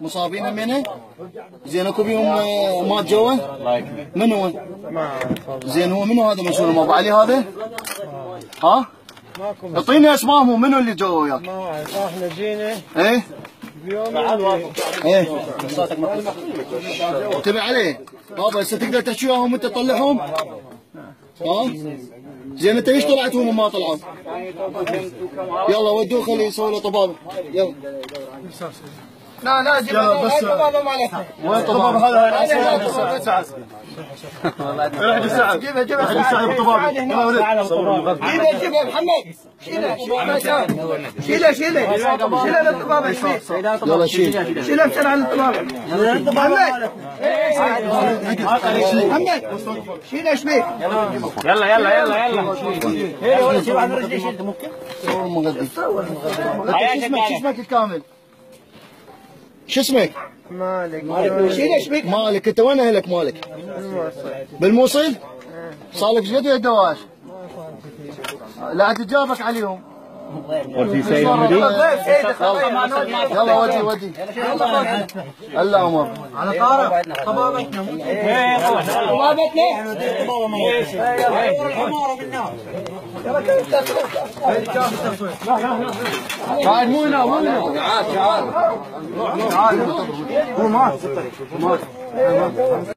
مصابين همينه؟ زين اكو بيهم مات جوا؟ من هو؟ زين هو منو هذا مشهور ابو علي هذا؟ ها؟ اعطيني اسمائهم منو اللي جوا وياك؟ ما اعرف احنا جينا ايه؟ بيوم ايه انتبه عليه بابا هسه تقدر تحكي وياهم وانت تطلعهم؟ ها؟ زين انت ليش طلعتهم وما طلعوا؟ يلا ودوه خليه يسوي له طبابه يلا لا يلا بس طبابه مالتنا وين طباب هذا سعد روح سعد جيبها سعد بالطباب يلا ولد جيبها محمد شيله للطبابه يلا شيله بسرعه للطبابه محمد شيله شبيك يلا شو اسمك الكامل؟ شو اسمك؟ مالك شيل شبيك مالك انت وين اهلك مالك؟ بالموصل؟ صار لك ايش قد الدواش؟ لا تجابك عليهم يلا ودي هلا عمر على طارق طبابتنا بعد مو هنا تعال هو مات